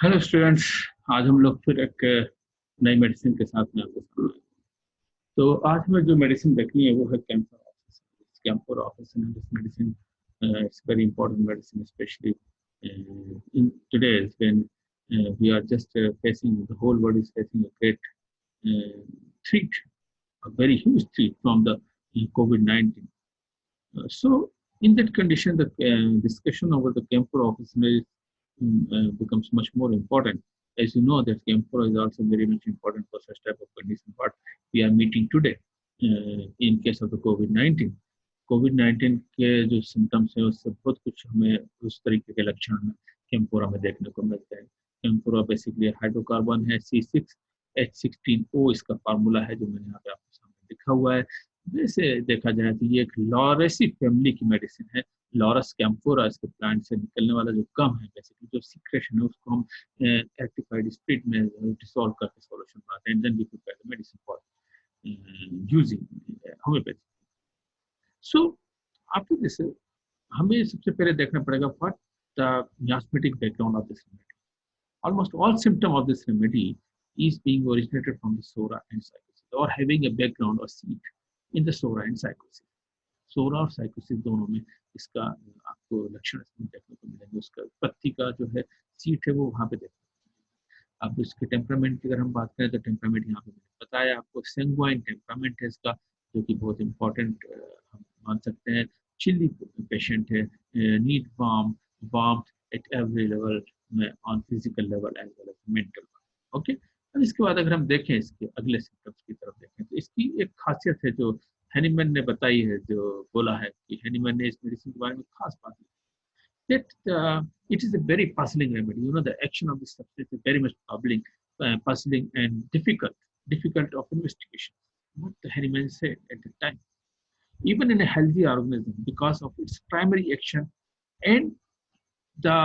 Hello students. आज हम लोग फिर एक नई मेडिसिन के साथ में आपके सामने आए। तो आज हमें जो मेडिसिन देखनी है वो है camper office. Camper office medicine it's very important medicine, specially in today's when we are just facing, the whole world is facing a great threat, a very huge threat from the COVID-19. So in that condition, the discussion over the camphor officer becomes much more important. As you know, that camphor is also very much important for such type of condition. What we are meeting today, in case of the COVID-19. कोविड-19 के जो symptoms है उससे बहुत कुछ हमें उस तरीके के लक्षण में कैम्फोरा में देखने को मिलते हैं। कैम्फोरा बेसिकली हाइड्रोकार्बन है C6H16O, इसका फार्मूला है जो मैंने यहाँ पे आपके सामने लिखा हुआ है। वैसे देखा जाए तो ये एक लॉरेसी फैमिली की मेडिसिन है। लॉरस कैम्फोरा, इसके प्लांट से निकलने वाला जो गम है, बेसिकली जो सीक्रेशन है, उसको हम एक्टिफाइड स्पिरिट में डिसॉल्व करके सॉल्यूशन बनाते हैं, then we prepare the medicine for using homeopathy. So after this हमें सबसे पहले देखना पड़ेगा what the miasmatic background of this remedy. Almost all symptom of this remedy is being originated from the psora and psychosis or having a background or seat in the psora and psychosis. सोरा और साइकोसिस दोनों में इसका आपको लक्षण देखने को मिलेंगे। उसका पत्ती का जो है सीट है वो वहाँ पे देखने को मिलेगा। अब इसके टेम्परामेंट की अगर हम बात करें तो टेम्परामेंट यहाँ पे मैंने बताया आपको, सेंगुइन टेम्परामेंट है इसका, जो कि बहुत इंपॉर्टेंट हम मान सकते हैं। चिली पेशेंट है, need warmth at every level में, on physical level as well as mental. Okay, अब इसके बाद अगर हम देखें इसके अगले सिम्टम्स की तरफ देखें तो इसकी एक खासियत है जो हैनीमैन ने बताई है, जो बोला है कि हैनीमैन ने इस मेडिसिन के बारे में खास बात की, that it is a very puzzling remedy. You know, the action of this substance is very much puzzling and difficult of investigation. What the Hahnemann said at the time, even in a healthy organism, because of its primary action and the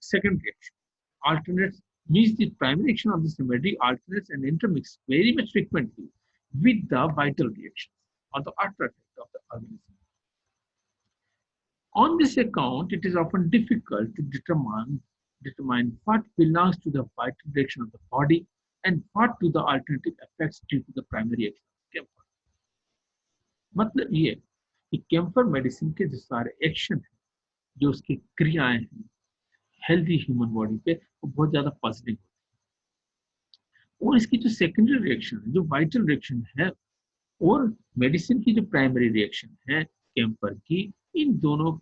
secondary action alternates, means the primary action of this remedy alternates and intermixes very much frequently with the vital reactions or the after effect of the organism. On this account, it is often difficult to determine what belongs to the vital direction of the body and what to the alternative effects due to the primary action of camphor. मतलब ये कि camphor medicine के जो सारे action है, जो उसकी क्रियाएं हैं हेल्दी ह्यूमन बॉडी पे, वो बहुत ज्यादा पॉजिटिव होती है। और इसकी जो सेकेंडरी रिएक्शन है, जो वाइटल रिएक्शन है, और मेडिसिन की जो प्राइमरी रिएक्शन है कैम्फर की, इन दोनों,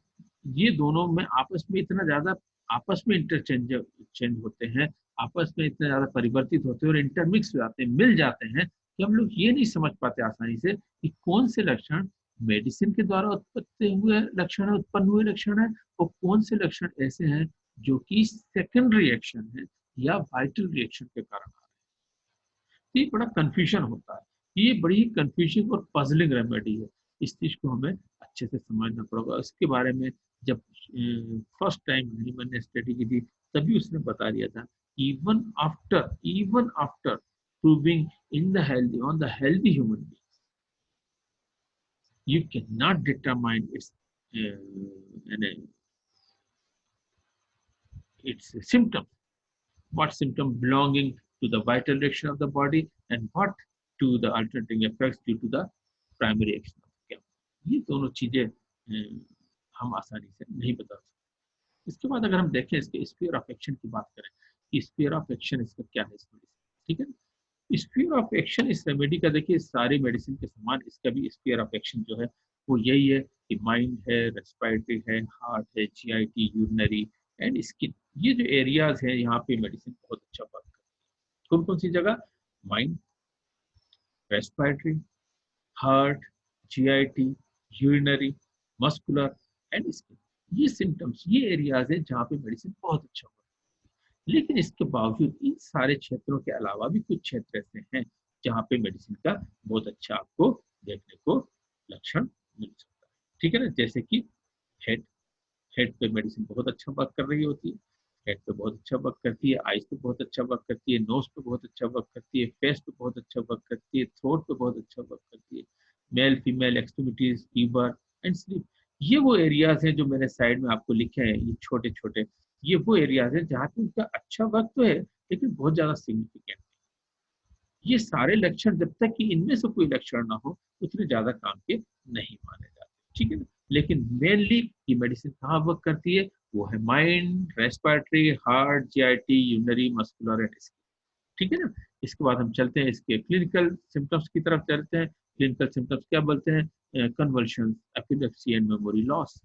ये दोनों में आपस में इतना ज्यादा आपस में चेंज होते हैं, आपस में इतने ज्यादा परिवर्तित होते हैं और इंटरमिक्स हो जाते हैं, मिल जाते हैं, कि हम लोग ये नहीं समझ पाते आसानी से कि कौन से लक्षण मेडिसिन के द्वारा उत्पन्न हुए लक्षण है और कौन से लक्षण ऐसे हैं जो कि सेकेंड रिएक्शन है या वाइटल रिएक्शन के कारण आ रहे हैं। ये बड़ा कंफ्यूजन होता है। ये बड़ी कंफ्यूजिंग और पजलिंग रेमेडी है। इस चीज को हमें अच्छे से समझना पड़ेगा। इसके बारे में जब फर्स्ट टाइम मैंने स्टडी की थी, तभी उसने बता दिया था, even after proving in the healthy on the healthy human beings, you cannot determine its symptom, what symptom belonging to the vital direction of the body and what to the alternating effects due to the primary action of the camp. ये दोनों चीजें हम आसानी से नहीं बता सकते। इसके बाद अगर हम देखें इसके स्फीयर ऑफ एक्शन की बात करें, स्फीयर ऑफ एक्शन इसका क्या है इस मेडिसिन, ठीक है। स्फीयर ऑफ एक्शन इस रेमेडी का देखिए सारी मेडिसिन के समान इसका भी स्फीयर ऑफ एक्शन जो है वो यही है कि माइंड है, रेस्पिरेटरी है, हार्ट है, जीआईटी, यूरिनरी एंड स्किन। ये जो एरियाज है यहाँ पे मेडिसिन बहुत अच्छा वर्क करती है। कौन कौन सी जगह? Mind, respiratory, heart, GIT, urinary, muscular and skin. ये सिम्टम्स, ये एरियाज है जहाँ पे मेडिसिन बहुत अच्छा वर्क करती है। लेकिन इसके बावजूद इन सारे क्षेत्रों के अलावा भी कुछ क्षेत्र ऐसे हैं जहाँ पे मेडिसिन का बहुत अच्छा आपको देखने को लक्षण मिल सकता है, ठीक है ना। जैसे कि हेड पे मेडिसिन बहुत अच्छा वर्क कर रही होती है, हेड पे बहुत अच्छा वर्क करती है, आईज पे बहुत अच्छा वर्क करती है, नोज पे बहुत अच्छा वर्क करती है, फेस पे बहुत अच्छा वर्क करती है, थ्रोट पे बहुत अच्छा वर्क करती है, male female extremities, fever and sleep. ये वो एरियाज हैं जो मैंने साइड में आपको लिखे हैं, ये छोटे छोटे ये वो एरियाज है जहाँ पे उनका अच्छा वर्क तो है लेकिन बहुत ज्यादा सिग्निफिकेंट। ये सारे लक्षण जब तक कि इनमें से कोई लक्षण ना हो उतने ज्यादा काम के नहीं माने जाते, ठीक है ना। लेकिन मेनली ये मेडिसिन कहाँ वर्क करती है, वो है mind, respiratory, heart, GIT, urinary, muscular and skin, ठीक है ना। इसके बाद हम चलते हैं इसके क्लिनिकल सिम्टम्स की तरफ चलते हैं। क्लिनिकल सिम्टम्स क्या बोलते हैं, convulsion, epilepsy and memory loss.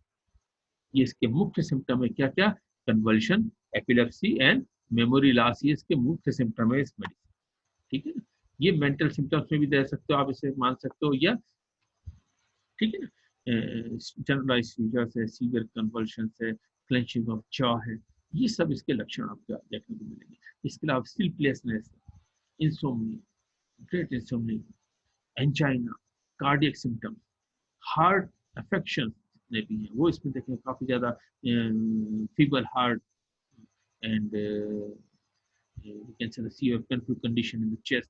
ये इसके मुख्य सिम्टम है, क्या क्या, convulsion, epilepsy and memory loss, ये इसके मुख्य सिम्टम है इस मेडिसिन, ठीक है ना। ये मेंटल सिम्टम्स में भी दे सकते हो आप, इसे मान सकते हो, या ठीक है ना, जनरलाइज सीजर्स है, सीवियर कन्वल्शन है, क्लेंचिंग ऑफ जॉ है, ये सब इसके लक्षण आपको देखने को मिलेंगे। इसके अलावा sleeplessness, insomnia, great insomnia, angina, cardiac symptoms, heart affection जितने भी हैं वो इसमें देखें काफी ज्यादा, fever heart and you can say the severe painful condition in the chest,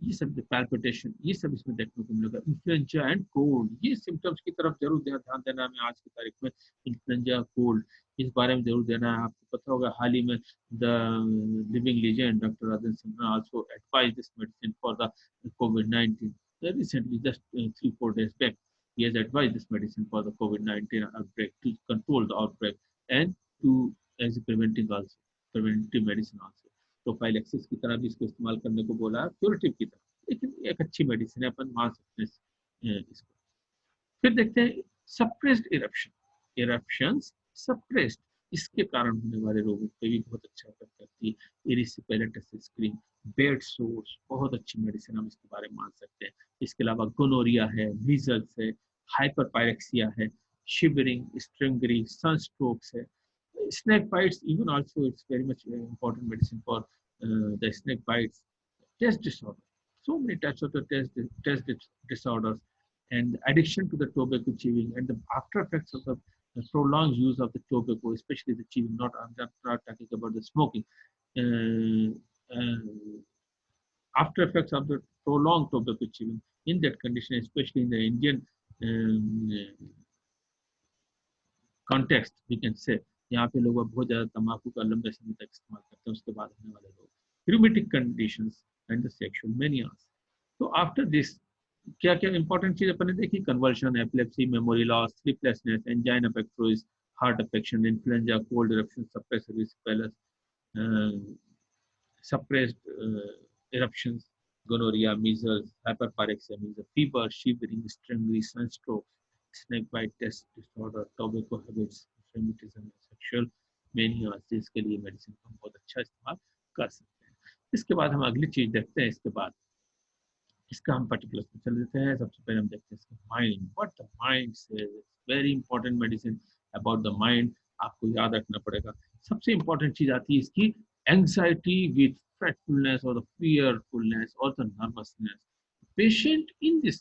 ये सब palpitation, ये सब इसमें देखने को मिलेगा। इन्फ्लुएंजा एंड कोल्ड, ये सिम्टम्स की तरफ जरूर ध्यान देना है आज की तारीख में। इन्फ्लुएंजा कोल्ड इस बारे में जरूर देना है। आपको पता होगा हाल ही में the living legend doctor Rajendra Sinha also advise this medicine for the COVID-19 recently, just 3-4 days back. He has advised this medicine for the COVID-19 outbreak to control the outbreak and to as a preventive medicine also. Prophylaxis की तरह भी इसको इस्तेमाल करने को बोला है, curative की तरह, लेकिन एक अच्छी मेडिसिन है, अपन मान सकते हैं इसको। फिर देखते हैं सप्रेस्ड इरप्शन, इरप्शंस सप्रेस्ड, इसके कारण होने वाले रोगों पे भी बहुत अच्छा असर करती है। इरिसिपेलेटस स्क्रीन, बेड सोर्स, बहुत अच्छी मेडिसिन हम इसके बारे में मान सकते हैं। इसके अलावा गोनोरिया है, मीजल्स है, हाइपरपायरेक्सिया है, शिवरिंग, स्ट्रिंगरी, सनस्ट्रोक्स है, snake bites even also, it's very much important medicine for the snake bites, taste disorder, so many types of the disorders, and addiction to the tobacco chewing and the after effects of the prolonged use of the tobacco, especially the chewing, I'm not talking about the smoking, uh, after effects of the prolonged tobacco chewing, in that condition, especially in the Indian context, we can say, यहाँ पे लोग बहुत ज़्यादा तंबाकू का लंबे समय तक इस्तेमाल करते हैं, उसके बाद होने वाले लोग rheumatic conditions and the sexual manias. तो आफ्टर दिस क्या क्या इंपॉर्टेंट चीज अपन ने देखी, conversion, epilepsy, memory loss, sleeplessness, angina pectoris, heart affection, influenza, cold eruption, suppressed erysipelas, suppressed eruptions, gonorrhea, measles, hyperpyrexia, fever, shivering, stringy, sunstroke, snake bite, test disorder, tobacco habits, rheumatism, sexual mania, जिसके लिए medicine का बहुत अच्छा इस्तेमाल कर सकते हैं। इसके बाद हम अगली चीज देखते हैं। इसके बाद इसका हम पर्टिकुलर में चल देते हैं। सबसे पहले हम देखते हैं इसका mind, what the mind says, very important medicine about the mind, आपको याद रखना पड़ेगा। सबसे इंपॉर्टेंट चीज आती है इसकी anxiety with fretfulness or the fearfulness or the nervousness. Patient in this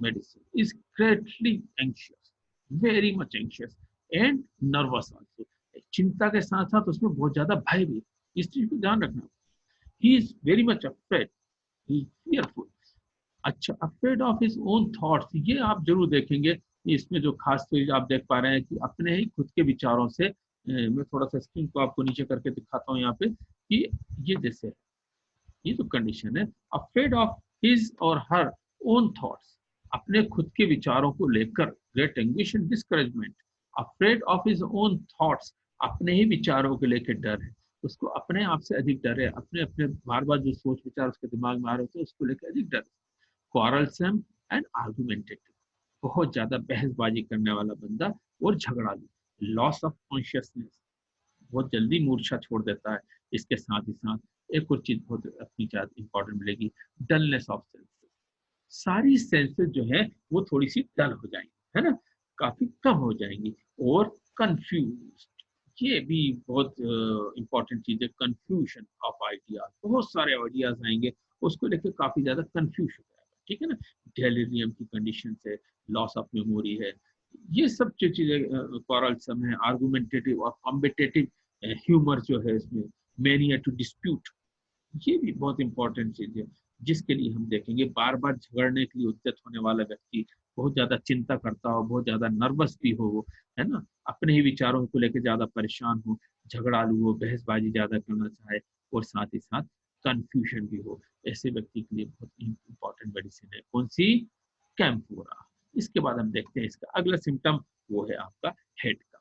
medicine is greatly anxious, very much anxious and nervous also. चिंता के साथ साथ उसमें बहुत ज्यादा भय भी, इस चीज को ध्यान रखना। He is very much afraid, he is fearful. अच्छा, afraid of his own thoughts, ये आप जरूर देखेंगे। इसमें जो खास चीज आप देख पा रहे हैं कि अपने ही खुद के विचारों से, मैं थोड़ा सा स्क्रीन को आपको नीचे करके दिखाता हूँ यहाँ पे, कि ये जैसे ये जो कंडीशन है, अफ्रेड ऑफ हिज और हर ओन थॉट्स, अपने खुद के विचारों को लेकर, great anguish and discouragement, afraid of his own thoughts, अपने ही विचारों को लेकर डर है, उसको अपने आप से अधिक डर है, अपने अपने बार बार जो सोच विचार उसके दिमाग में आ रहे होते हैं उसको लेकर अधिक डर। क्वारलसम एंड आर्गुमेंटेटिव, बहुत ज्यादा बहसबाजी करने वाला बंदा और झगड़ालू। लॉस ऑफ कॉन्शियसनेस, बहुत जल्दी मूर्छा छोड़ देता है। इसके साथ ही साथ एक और चीज बहुत अपनी ज्यादा इंपॉर्टेंट मिलेगी, डलनेस ऑफ सेंसेस, सारी सेंसेस जो है वो थोड़ी सी डल हो जाएंगी, है ना, काफी कम हो जाएंगी। और कंफ्यूज, ये भी बहुत इंपॉर्टेंट चीज है, कंफ्यूजन ऑफ आइडियाज, बहुत सारे आइडियाज आएंगे, उसको लेकर काफी ज्यादा कंफ्यूज हो जाएगा, ठीक है ना। डेलिरियम की कंडीशन है, लॉस ऑफ मेमोरी है, ये सब जो चीजें, क्वारलसम है, आर्गुमेंटेटिव और कॉम्पिटेटिव ह्यूमर जो है इसमें, मैनिया टू डिस्प्यूट, ये भी बहुत इंपॉर्टेंट चीज है, जिसके लिए हम देखेंगे बार बार झगड़ने के लिए उद्यत होने वाला व्यक्ति, बहुत ज्यादा चिंता करता हो, बहुत ज्यादा नर्वस भी हो वो, है ना, अपने ही विचारों को लेकर ज्यादा परेशान हो, झगड़ालू हो, बहसबाजी ज्यादा करना चाहे और साथ ही साथ कंफ्यूजन भी हो, ऐसे व्यक्ति के लिए बहुत इंपॉर्टेंट मेडिसिन है कौन सी, कैम्फोरा। इसके बाद हम देखते हैं इसका अगला सिम्टम, वो है आपका हेड का।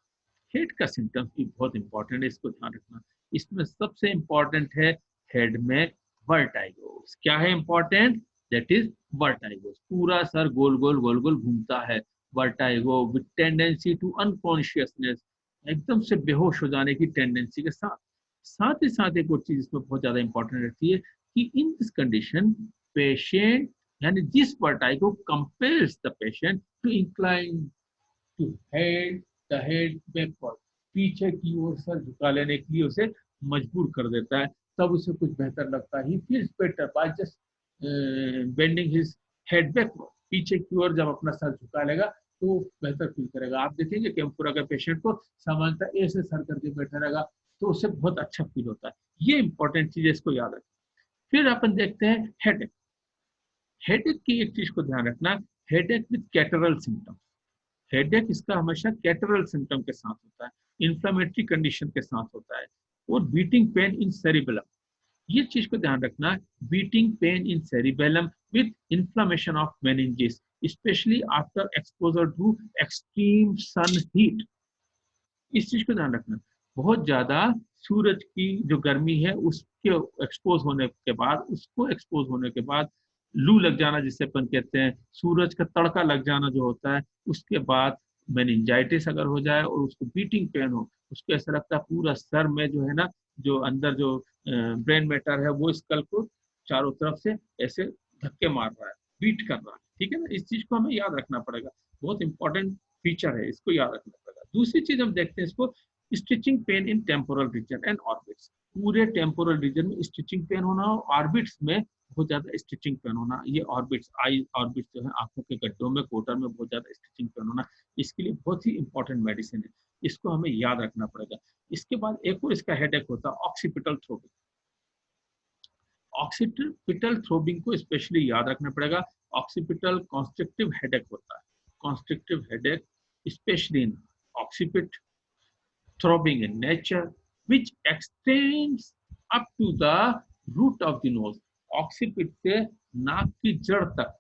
हेड का सिम्टम्स भी बहुत इंपॉर्टेंट है, इसको ध्यान रखना। इसमें सबसे इंपॉर्टेंट है हेड में वर्टाइगोस। क्या है इंपॉर्टेंट, दैट इज वर्टाइगोस। पूरा सर गोल गोल गोल गोल घूमता है, vertigo with tendency to unconsciousness, एकदम से बेहोश हो जाने की टेंडेंसी के साथ। साथ ही साथ एक और चीज इसमें बहुत ज्यादा इंपॉर्टेंट रहती है कि इन दिस कंडीशन पेशेंट, यानी जिस vertigo compels the patient to incline to head the head backward, पीछे की ओर सर झुका लेने के लिए उसे मजबूर कर देता है, तब उसे कुछ बेहतर लगता है। He feels better by just bending his head backward, पीछे की ओर जब अपना सर झुका लेगा तो वो बेहतर फील करेगा। आप देखेंगे कैम्फोरा का पेशेंट को सामान्यतः ऐसे सर करके बैठा रहेगा तो उससे बहुत अच्छा फील होता है। ये इंपॉर्टेंट चीज है, इसको याद रखें। फिर अपन देखते हैं हेडेक। हेडेक की एक चीज को ध्यान रखना, headache with catarrhal symptoms. Headache इसका हमेशा कैटरल सिम्टम के साथ होता है, इन्फ्लेमेटरी कंडीशन के साथ होता है, और बीटिंग पेन इन सेरिबेलम। ये चीज को ध्यान रखना, beating pain in cerebellum with inflammation of meninges, especially after exposure to extreme sun heat. इस चीज को ध्यान रखना, बहुत ज्यादा सूरज की जो गर्मी है उसके एक्सपोज होने के बाद, उसको एक्सपोज होने के बाद लू लग जाना जिसे अपन कहते हैं, सूरज का तड़का लग जाना जो होता है, उसके बाद मेनिंजाइटिस अगर हो जाए और उसको बीटिंग पेन हो, उसको ऐसा लगता है पूरा सर में जो है ना, जो अंदर जो ब्रेन मैटर है वो स्कल को चारों तरफ से ऐसे धक्के मार रहा है, बीट कर रहा है। ठीक है ना, इस चीज को हमें याद रखना पड़ेगा, बहुत इंपॉर्टेंट फीचर है, इसको याद रखना पड़ेगा। दूसरी चीज हम देखते हैं इसको, stitching pain in temporal region and orbits. पूरे टेम्पोरल रीजन में स्टिचिंग पेन होना, ऑर्बिट्स में बहुत ज्यादा स्टिचिंग पेन होना। ये ऑर्बिट्स, आई ऑर्बिट्स जो है आंखों के गड्ढों में, कोटर में बहुत ज्यादा स्टिचिंग पेन होना, इसके लिए बहुत ही इंपॉर्टेंट मेडिसिन है, इसको हमें याद रखना पड़ेगा। इसके बाद एक और इसका हेडेक होता है ऑक्सीपिटल थ्रोबिंग। ऑक्सीपिटल थ्रोबिंग को स्पेशली याद रखना पड़ेगा। ऑक्सीपिटल कॉन्स्ट्रिक्टिव हेडेक होता है, constrictive headache specially in occipit throbbing in nature, which extends up to the root of the nose. Occiput से नाक की जड़ तक,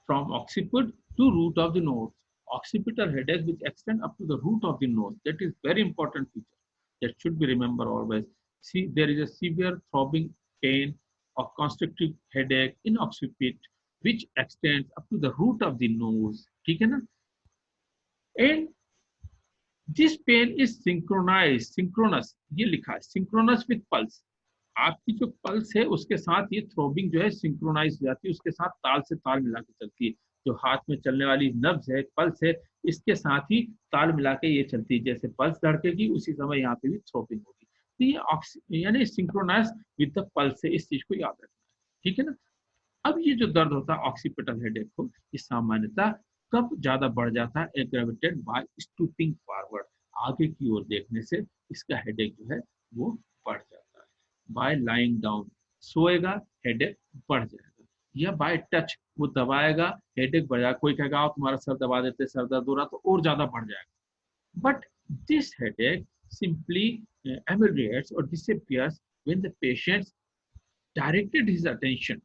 from occiput to root of the nose. Occipital headache which extend up to the root of the nose. That is very important feature. That should be remembered always. See, there is a severe throbbing pain or constrictive headache in occiput which extends up to the root of the nose. ठीक है ना? And this pain is synchronize, synchronous ये लिखा है, synchronous with pulse. आपकी जो pulse है उसके साथ ये थ्रोबिंग जो है सिंक्रोनाइज हो जाती है, उसके साथ ताल से ताल मिला के चलती है। जो हाथ में चलने वाली नब्ज है, पल्स है, इसके साथ ही ताल मिला के ये चलती है। जैसे पल्स धड़केगी उसी समय यहाँ पे भी थ्रोबिंग होगी। तो ये यानी सिंक्रोनाइज विद द पल्स है, इस चीज को याद रखना है। ठीक है ना। अब ये जो दर्द होता है ऑक्सीपिटल हेडेक को, ये सामान्यतः कब ज्यादा बढ़ जाता है, एग्रेवेटेड बाय स्टूपिंग फॉरवर्ड, आगे की ओर देखने से इसका हेडेक जो है वो बढ़ जाता है। बाय लाइंग डाउन, सोएगा हेडेक बढ़ जाएगा, या बाय टच वो दबाएगा हेडेक बढ़ जाएगा। कोई कहेगा तुम्हारा सर दबा देते, सर दर्द हो रहा तो और ज्यादा बढ़ जाएगा। But this headache simply ameliorates or disappears when the patient directed his attention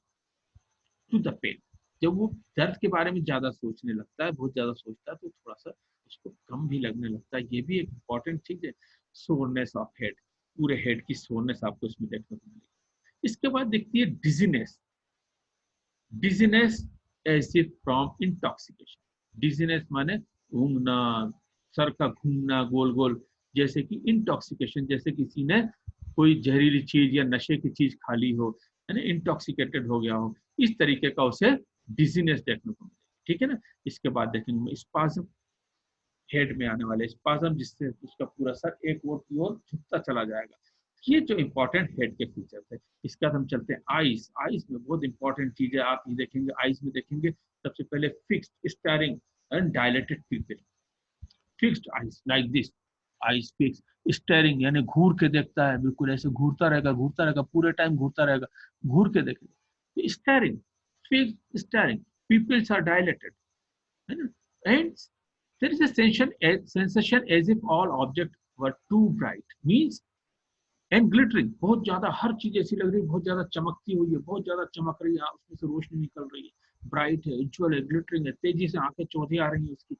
to the pain. जब वो दर्द के बारे में ज्यादा सोचने लगता है, बहुत ज्यादा सोचता है, तो थोड़ा सा उसको कम भी लगने लगता है। ये भी एक इंपॉर्टेंट चीज है। सोरनेस ऑफ हेड, पूरे हेड की सोरनेस आपको इसमें देखने को मिलेगी। इसके बाद दिखती है dizziness, dizziness as if from intoxication. Dizziness माने घूमना, सर का घूमना गोल गोल, जैसे कि इंटॉक्सिकेशन, जैसे किसी ने कोई जहरीली चीज या नशे की चीज खा ली हो, यानी इंटॉक्सिकेटेड हो गया हो, इस तरीके का उसे डिजीनेस देखने को मिलेगा। ठीक है ना। इसके बाद देखेंगे स्पाज्म, हेड में आने वाले स्पाज्म जिससे उसका पूरा सर एक ओर की ओर झुकता चला जाएगा। ये जो इंपॉर्टेंट हेड के फीचर्स है। इसके बाद हम चलते हैं आईज। आईज में बहुत इंपॉर्टेंट चीज है, आप ये देखेंगे आईज में देखेंगे सबसे पहले fixed staring and dilated pupil. Fixed eyes like this, eyes fix, staring यानी घूर के देखता है, बिल्कुल ऐसे घूरता रहेगा पूरे टाइम घूरता रहेगा, घूर के देखेगा। Steering, fixed steering, pupils are dilated, and there is a sensation as if all objects were too bright, means and glittering, बहुत ज्यादा हर चीज ऐसी लग रही है बहुत ज्यादा चमकती हुई है, बहुत ज्यादा चमक रही है, उसमें से रोशनी निकल रही है, ब्राइट है, उज्जवल है, ग्लिटरिंग है, तेजी से आंखें चौंधी आ रही है उसकी।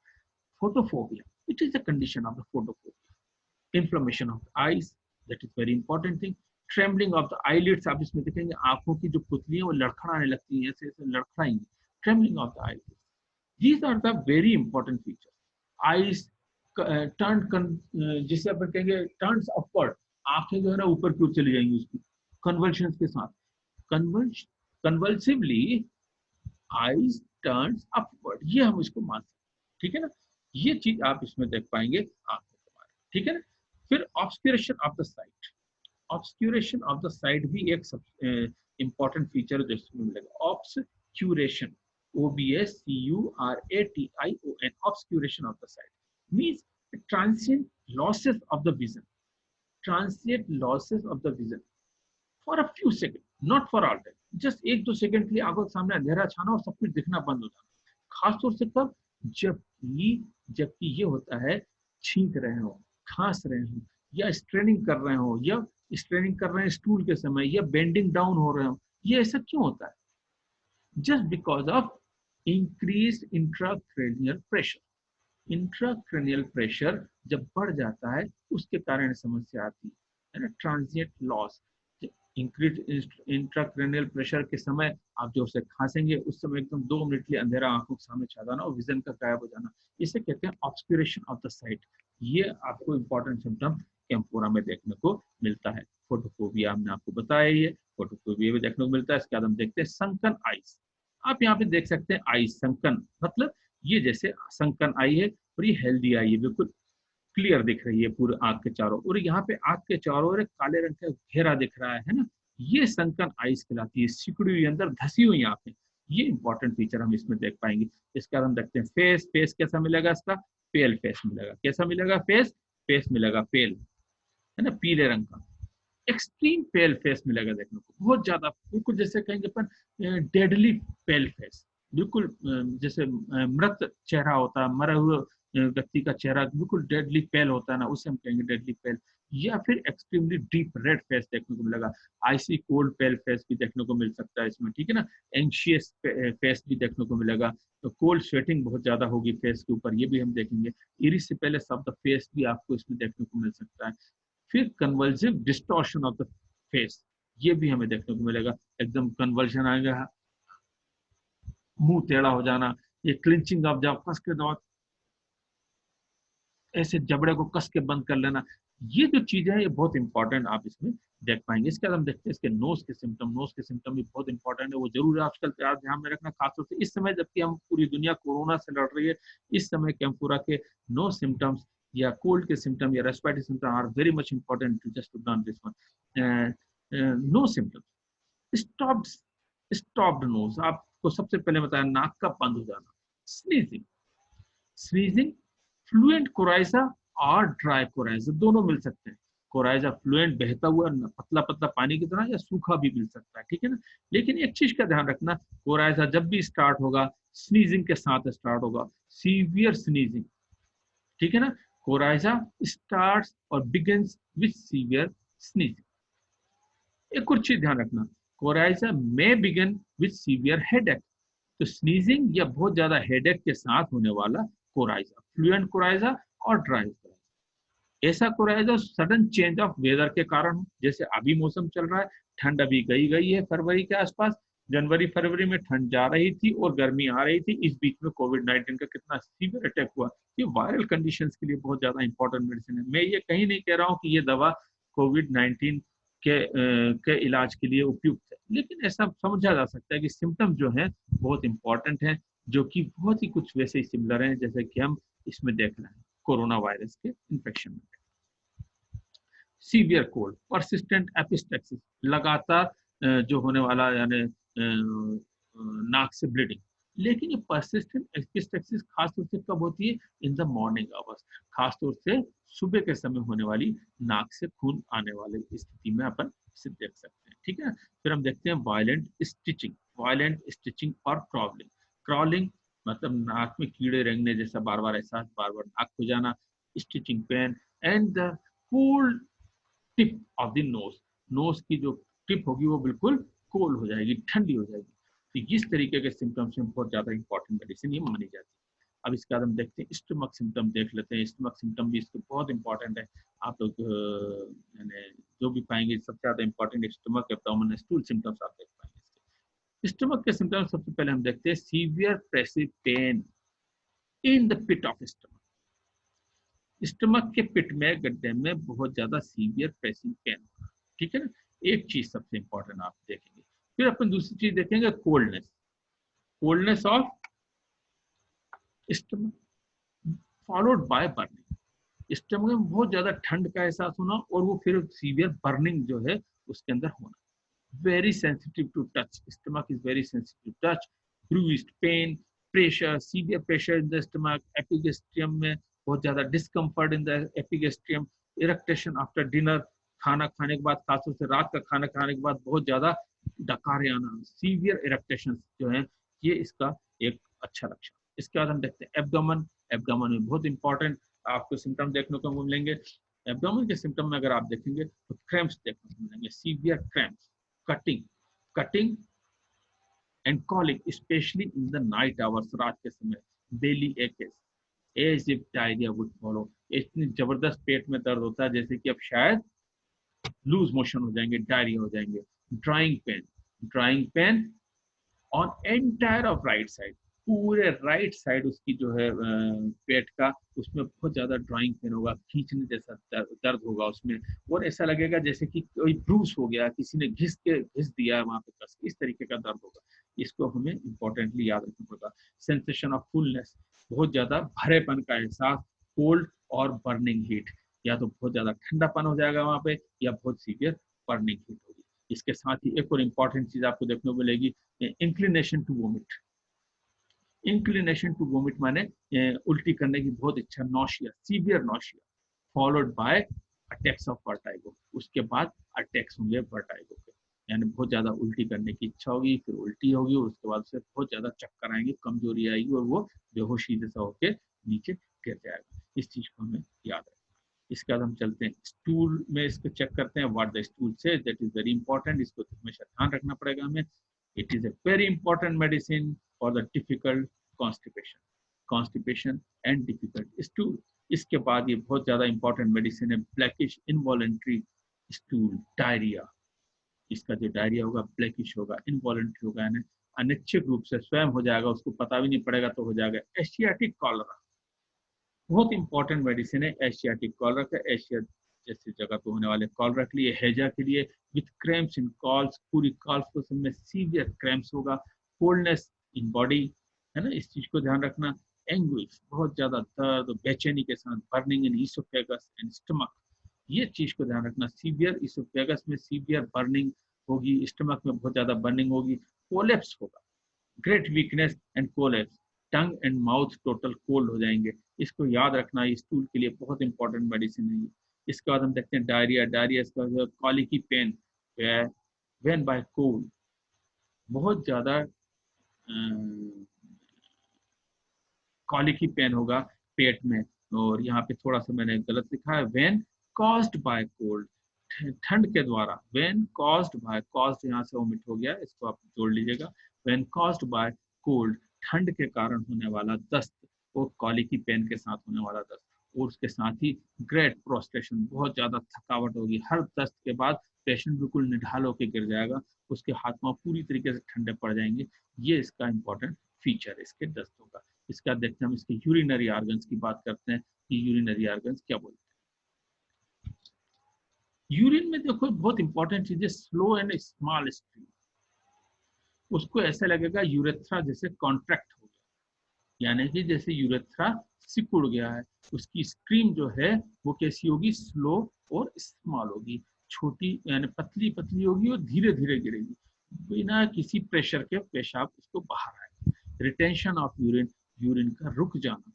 Photophobia, it is the condition of the photophobia. Inflammation of eyes, that is very important thing. Trembling of the eyelids, आप इसमें देखेंगे आंखों की जो पुतली है वो लड़खड़ाने लगती है, ऐसे ऐसे लड़खड़ाएंगी। Trembling of the eyelids, these are the very important features. Eyes जिसे अपन कहेंगे टर्न्स अपवर्ड, आंखें जो है ना ऊपर की ओर चली जाएंगी उसकी कन्वल्शंस के साथ। कन्वल्सिवली आईज टर्न्स अपवर्ड, ये हम इसको मान सकते हैं, ठीक है ना। ये चीज आप इसमें देख पाएंगे आंखों के बारे में, ठीक है ना। फिर obscuration of the sight, obscuration of the sight भी एक इंपॉर्टेंट फीचर देखने को मिलेगा। ऑब्स्क्यूरेशन, OBSCURATION, obscuration of the sight means transient losses of the vision, transient losses of the vision for a few seconds, not for all time, just एक दो second के लिए आंखों के सामने अंधेरा छाना और सब कुछ दिखना बंद हो जाना। खासतौर से कब, जबकि जबकि ये होता है छींक रहे हो, खांस रहे हो, या स्ट्रेनिंग कर रहे हो, या स्ट्रेनिंग कर रहे हैं स्टूल के समय, या बेंडिंग डाउन हो रहे हो। ये ऐसा क्यों होता है? just because of increased intracranial pressure. Intracranial pressure जब बढ़ जाता है उसके कारण समस्या आती है ना, transient loss. Increase intracranial pressure के समय आप जो उसे खांसेंगे उस समय एकदम 2 मिनट के लिए अंधेरा आंखों के सामने छा जाना और विजन का गायब हो जाना, इसे कहते हैं ऑब्स्क्यूरेशन ऑफ द साइट। ये आपको इंपॉर्टेंट सिम्टम कैम्पोरा में देखने को मिलता है। फोटोफोबिया हमने आपको बताया ही है, फोटोफोबिया भी देखने को मिलता है। इसके बाद हम देखते हैं संकन आइज। आप यहाँ पे देख सकते हैं आई संकन, मतलब ये जैसे संकन आई है और ये हेल्दी आई है, बिल्कुल क्लियर दिख रही है पूरे आंख के चारों, और यहाँ पे आंख के चारों ओर एक काले रंग का घेरा दिख रहा है ना, ये संकन आइज कहलाती है। सिकुड़ी हुई अंदर धसी हुई आंखें, ये इंपॉर्टेंट फीचर हम इसमें देख पाएंगे। इसके बाद हम देखते हैं फेस। फेस कैसा मिलेगा इसका? पेल फेस मिलेगा। कैसा मिलेगा? फेस, फेस मिलेगा पेल, है ना, पीले रंग का। एक्सट्रीम पेल फेस मिलेगा देखने को, बहुत ज्यादा, बिल्कुल जैसे कहेंगे अपन डेडली पेल फेस, बिल्कुल जैसे मृत चेहरा होता है, मरे हुए व्यक्ति का चेहरा बिल्कुल डेडली पेल होता है ना, उसे हम कहेंगे डेडली पेल। या फिर एक्सट्रीमली डीप रेड फेस देखने को मिलेगा। आइसी कोल्ड पेल फेस भी देखने को मिल सकता है इसमें, ठीक है ना। एंशियस फेस भी देखने को मिलेगा। तो कोल्ड स्वेटिंग बहुत ज्यादा होगी फेस के ऊपर, ये भी हम देखेंगे। इरिसिपेलस ऑफ द फेस भी आपको इसमें देखने को मिल सकता है। फिर convulsive distortion of the face, ये भी हमें देखने को मिलेगा। एकदम कन्वर्जन आएगा, मुंह टेढ़ा हो जाना, ये क्लिंचिंग ऑफ जब कस के दौर ऐसे जबड़े को कस के बंद कर लेना, ये जो चीजें हैं ये बहुत इंपॉर्टेंट आप इसमें देख पाएंगे। इसके बाद हम देखते हैं इसके नोज के सिम्टम। नोज के सिम्टम भी बहुत इंपॉर्टेंट है, वो जरूर आजकल ध्यान में रखना, खासतौर से इस समय जबकि हम पूरी दुनिया कोरोना से लड़ रही है। इस समय कैंपुरा के नो सिम्टम्स या कोल्ड के सिम्टम या respiratory symptom are very much important to just to learn this one. No symptoms, stopped stopped nose, आपको सबसे पहले बताया नाक का बंद हो जाना। स्नीजिंग, स्नीजिंग, फ्लुएंट कोराइजा और ड्राई कोराइजा दोनों मिल सकते हैं। कोराइजा फ्लुएंट बहता हुआ पतला पतला पानी की तरह, या सूखा भी मिल सकता है, ठीक है ना। लेकिन एक चीज का ध्यान रखना, कोराइजा जब भी स्टार्ट होगा स्नीजिंग के साथ स्टार्ट होगा, सीवियर स्नीजिंग, ठीक है ना। कोराइजा स्टार्ट्स और बिगिंस विद सीवियर स्नीजिंग। एक और चीज ध्यान रखना, कोराइजा में बिगिन विद सीवियर हेडेक। तो स्नीजिंग या बहुत ज्यादा हेडेक के साथ होने वाला कोराइजा, फ्लुएंट कोराइजा और ड्राई कोराइजा। ऐसा coryza sudden change of weather के कारण हो, जैसे अभी मौसम चल रहा है, ठंड अभी गई गई है फरवरी के आसपास, जनवरी फरवरी में ठंड जा रही थी और गर्मी आ रही थी, इस बीच में कोविड-19 का कितना सीवियर अटैक हुआ। ये वायरल कंडीशंस के लिए बहुत ज्यादा इंपॉर्टेंट मेडिसिन है। मैं ये कहीं नहीं कह रहा हूँ कि ये दवा कोविड-19 के इलाज के लिए उपयुक्त है, लेकिन ऐसा समझा जा सकता है कि सिम्टम जो है बहुत इंपॉर्टेंट है, जो कि बहुत ही कुछ वैसे ही सिमिलर हैं जैसे कि हम इसमें देख रहे हैं कोरोना वायरस के इन्फेक्शन में। सीवियर कोल्ड, परसिस्टेंट एपिस्टेक्सिस, लगातार जो होने वाला, यानी नाक से ब्लीडिंग। लेकिन ये परसिस्टेंट एपिस्टेक्सिस खासतौर से कब होती है? इन द मॉर्निंग आवर्स, खासतौर से सुबह के समय होने वाली नाक से खून आने वाली स्थिति में अपन इसे देख सकते हैं, ठीक है। फिर हम देखते हैं वायलेंट स्टिचिंग, वायलेंट स्टिचिंग और क्रॉलिंग। क्रॉलिंग मतलब नाक में कीड़े रेंगने जैसा बार बार एहसास, बार बार नाक खुजाना, stitching pain and the cold tip of the nose, nose की जो टिप होगी वो बिल्कुल कोल्ड हो जाएगी, ठंडी हो जाएगी। तो इस तरीके के सिम्टम्स में बहुत ज्यादा इंपॉर्टेंट मेडिसिन ये मानी जाती है। अब इसके बाद हम देखते हैं स्टमक सिम्टम देख लेते हैं। स्टमक सिम्टम भी इसके बहुत इंपॉर्टेंट है। आप लोग जो भी पाएंगे सबसे ज्यादा important stomach, abdomen, stool symptoms आप देख पाएंगे। स्टमक के सिम्टम्स सबसे पहले हम देखते हैं severe pressive pain in the pit of stomach. Stomach के पिट में, गड्ढे में बहुत ज्यादा सीवियर प्रेसिंग पेन, ठीक है ना। एक चीज सबसे इंपॉर्टेंट आप देखेंगे। फिर अपन दूसरी चीज देखेंगे coldness, coldness of stomach followed by burning. Stomach में बहुत ज्यादा ठंड का एहसास होना और वो फिर सीवियर बर्निंग जो है उसके अंदर होना। very sensitive to touch. Stomach is very sensitive to touch. Bruised, pain, pressure, severe pressure in the stomach. Epigastrium में बहुत ज्यादा discomfort in the epigastrium. Irritation after dinner, खाना खाने के बाद, खासतौर से रात का खाना खाने के बाद बहुत ज्यादा डकार आना, सीवियर इरेक्टेशन जो है, ये इसका एक अच्छा लक्षण। इसके बाद हम देखते हैं एब्डोमेन। एब्डोमेन में बहुत इंपॉर्टेंट आपको सिम्टम देखने को मिलेंगे। एब्डोमेन के सिम्टम में अगर आप देखेंगे तो क्रैम्प्स देखने को मिलेंगे, severe cramps, cutting and colic, especially in the night hours, रात के समय, belly aches, as if diarrhea would follow। इतनी जबरदस्त पेट में दर्द होता है जैसे कि अब शायद लूज मोशन हो जाएंगे, डायरिया हो जाएंगे। Drawing pain on entire of right side, पूरे राइट साइड उसकी जो है पेट का, उसमें बहुत ज्यादा ड्राइंग पेन होगा, खींचने जैसा दर्द होगा उसमें, और ऐसा लगेगा जैसे कि कोई ब्रूस हो गया, किसी ने घिस दिया है वहां पे कस, इस तरीके का दर्द होगा। इसको हमें इंपॉर्टेंटली याद रखना पड़ेगा। सेंसेशन ऑफ फुलनेस, बहुत ज्यादा भरेपन का एहसास, कोल्ड और बर्निंग हीट, या तो बहुत ज्यादा ठंडापन हो जाएगा वहां पे या बहुत सीवियर बर्निंग हीट होगी। इसके साथ ही एक और इम्पॉर्टेंट चीज आपको देखने को मिलेगी, inclination to vomit. Inclination to vomit माने उल्टी करने की बहुत इच्छा, nausea, severe nausea, followed by attacks of vertigo. उसके बाद अटैक्स होंगे वर्टाइगो के, यानी बहुत ज्यादा उल्टी करने की इच्छा होगी, फिर उल्टी होगी और उसके बाद से बहुत ज्यादा चक्कर आएंगे, कमजोरी आएगी और वो बेहोशी जैसा होकर नीचे गिर जाएगा। इस चीज को हमें याद रखना। इसके बाद हम चलते हैं स्टूल में, इसको चेक करते हैं व्हाट द स्टूल से, दैट इज वेरी इंपॉर्टेंट। इसको हमेशा ध्यान रखना पड़ेगा हमें। It is a very important medicine for the difficult constipation and difficult stool। इसके बाद ये बहुत ज्यादा इंपॉर्टेंट मेडिसिन है, ब्लैकिश इनवॉलेंट्री स्टूल डायरिया। इसका जो डायरिया होगा ब्लैकिश होगा, इनवॉलेंट्री होगा, यानी अनिच्छिक रूप से स्वयं हो जाएगा, उसको पता भी नहीं पड़ेगा तो हो जाएगा। एशियाटिक कॉलरा बहुत इंपॉर्टेंट मेडिसिन है, एशियाटिक कॉलरा का, एशिया जैसी जगह पे होने वाले कॉलरा के लिए, हैजा के लिए, विथ क्रैम्प्स इन कॉल्स, पूरी कॉल्स को समय सीवियर क्रैम्प्स होगा, कोल्डनेस इन बॉडी, है ना, इस चीज को ध्यान रखना। एंग्विश, बहुत ज्यादा दर्द, बेचैनी के साथ, burning in oesophagus and stomach, ये चीज को ध्यान रखना। सीवियर इसोफेगस में सीवियर बर्निंग होगी, स्टमक में बहुत ज्यादा बर्निंग होगी, कोलेप्स होगा, great weakness and collapse, tongue and mouth total cold हो जाएंगे। इसको याद रखना, इस स्टूल के लिए बहुत इंपॉर्टेंट मेडिसिन है। इसके बाद हम देखते हैं डायरिया। डायरिया इसका कॉलिकी पेन, व्हेन बाय कोल्ड, बहुत ज्यादा कॉलिकी पेन होगा पेट में, और यहाँ पे थोड़ा सा मैंने गलत लिखा है, व्हेन कॉज्ड बाय कोल्ड, ठंड के द्वारा, व्हेन कॉज्ड बाय, कॉज्ड यहाँ से ओमिट हो गया, इसको आप जोड़ लीजिएगा, व्हेन कॉज्ड बाय कोल्ड, ठंड के कारण होने वाला दस्त, वो कॉलिकी पेन के साथ होने वाला दस्त, और उसके साथ ही ग्रेट प्रोस्ट्रेशन, बहुत ज्यादा थकावट होगी, हर दस्त के बाद पेशेंट बिल्कुल निढाल होकर गिर जाएगा, उसके हाथ पांव पूरी तरीके से ठंडे पड़ जाएंगे। ये इसका इंपॉर्टेंट फीचर है इसके दस्तों का। इसका देखते हैं हम इसके यूरिनरी ऑर्गन्स की बात करते हैं कि यूरिनरी ऑर्गन्स क्या बोलते हैं। यूरिन में देखो बहुत इंपॉर्टेंट चीज है, स्लो एंड स्मॉल स्ट्रीम। उसको ऐसा लगेगा यूरेथ्रा जैसे कॉन्ट्रैक्ट हो गया, यानी कि जैसे यूरेथ्रा सिकुड़ गया है। उसकी स्ट्रीम जो है वो कैसी होगी, स्लो और स्मॉल होगी, छोटी यानी पतली पतली होगी और धीरे धीरे गिरेगी, बिना किसी प्रेशर के पेशाब उसको बाहर आए। रिटेंशन ऑफ यूरिन, यूरिन का रुक जाना,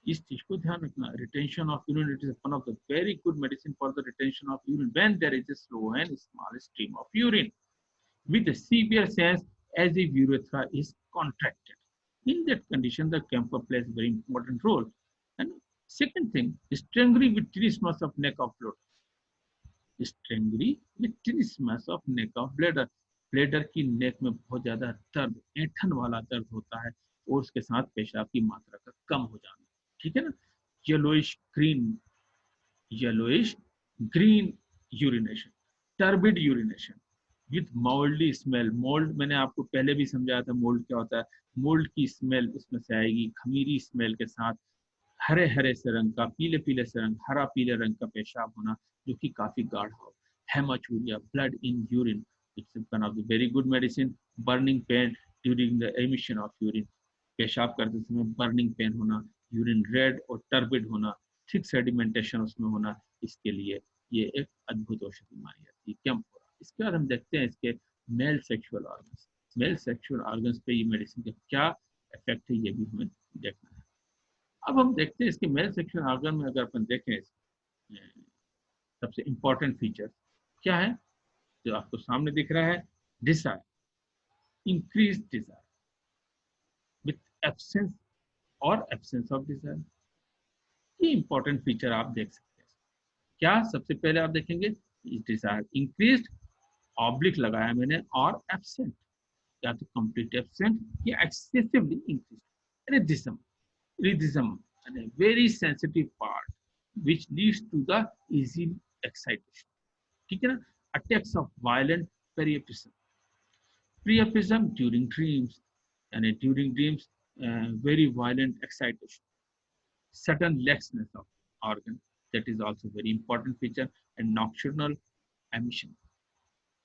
इस चीज को ध्यान रखना। Retention of urine, it is one of the very good medicine for the retention of urine when there is a slow and small stream of urine with a severe sense as if urethra is contracted. In that condition, the camphor plays a very important role. And second thing, strangely with trismus of neck of blood. Strangury with tenesmus of neck of bladder, bladder की neck में बहुत ज्यादा दर्द, ऐंठन वाला दर्द होता है, और उसके साथ पेशाब की मात्रा का कम हो जाना, ठीक है ना। Yellowish green, yellowish green urination, turbid urination with mouldy smell, mould मैंने आपको पहले भी समझाया था मोल्ड क्या होता है, मोल्ड की स्मेल उसमें से आएगी, खमीरी स्मेल के साथ, हरे हरे से रंग का, पीले पीले से रंग, हरा पीले रंग का पेशाब होना जो कि काफी गाढ़ा हो, haematuria, blood in urine, it's one of the very good medicine, burning pain during the emission of urine, पेशाब करते समय बर्निंग पेन होना, यूरिन रेड और टर्बिड होना, थिक सेडिमेंटेशन उसमें होना, इसके लिए ये एक अद्भुत औषधि मानी जाती है कैम्फोरा। इसके बाद हम देखते हैं इसके male sexual organs, male sexual organs पे ये मेडिसिन का क्या इफेक्ट है ये भी हमें देखना है। अब हम देखते हैं इसके मेल सेक्सुअल ऑर्गन में अगर अपन देखें सबसे इंपॉर्टेंट फीचर क्या है, जो आपको सामने दिख रहा है, desire, increase desire with absence और एब्सेंस ऑफ डिजायर, ये इंपॉर्टेंट फीचर आप देख सकते हैं। क्या सबसे पहले आप देखेंगे डिजायर इंक्रीज, ऑब्लिक लगाया मैंने, और एब्सेंट, या तो कंप्लीट एब्सेंट या excessively increase, rigidism, rigidism and a very sensitive part which leads to the easy excitation, ठीक है ना। attacks of violent priapism, priapism during dreams, and during dreams very violent excitation, sudden laxness of organ, that is also very important feature, and nocturnal emission,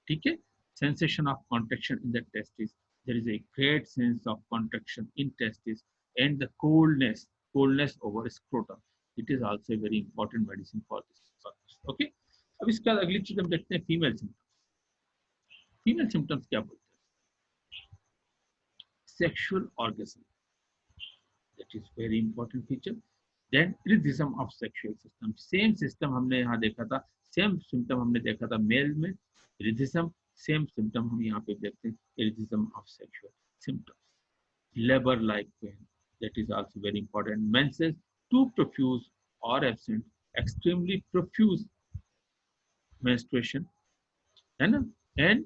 ठीक है। sensation of contraction in the testis, there is a great sense of contraction in testis, and the coldness over scrotum, it is also a very important medicine for this purpose, okay। अब इसके बाद अगली चीज हम देखते हैं female symptoms, female symptoms क्या बोलते हैं, sexual orgasm, that is very important feature, then rhythm of sexual system, same system हमने यहाँ देखा था, सेम सिम्टम हमने देखा था मेल में, rhythm, सेम सिम्टम हम यहाँ पे देखते हैं, rhythm of sexual symptoms, labor like pain, that is also very important, menses too profuse or absent, extremely profuse menstruation, है ना, एंड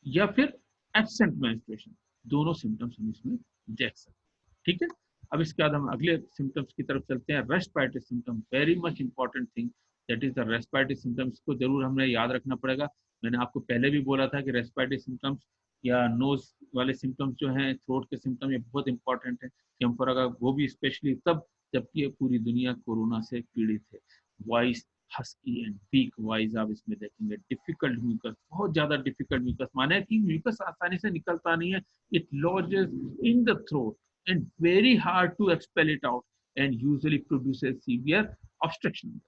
या फिर एब्सेंट मेंस्ट्रुएशन, दोनों सिम्टम्स हम इसमें देख सकते हैं, ठीक है। अब इसके बाद हम अगले सिम्टम्स की तरफ चलते हैं, respiratory symptom, very much important thing, that is the respiratory symptoms को जरूर हमने याद रखना पड़ेगा। मैंने आपको पहले भी बोला था कि रेस्पिरेटरी सिम्टम्स या नोज वाले सिम्टम्स जो हैं, थ्रोट के सिम्टम, ये बहुत इंपॉर्टेंट है कैम्फोरा का, वो भी स्पेशली तब जबकि पूरी दुनिया कोरोना से पीड़ित है। Voice husky and week voice आप इसमें देखेंगे, डिफिकल्ट म्यूकस, बहुत ज्यादा डिफिकल्ट म्यूकस, माने कि म्यूकस आसानी से निकलता नहीं है, it lodges in the throat and very hard to expel it out, and usually produces severe obstruction,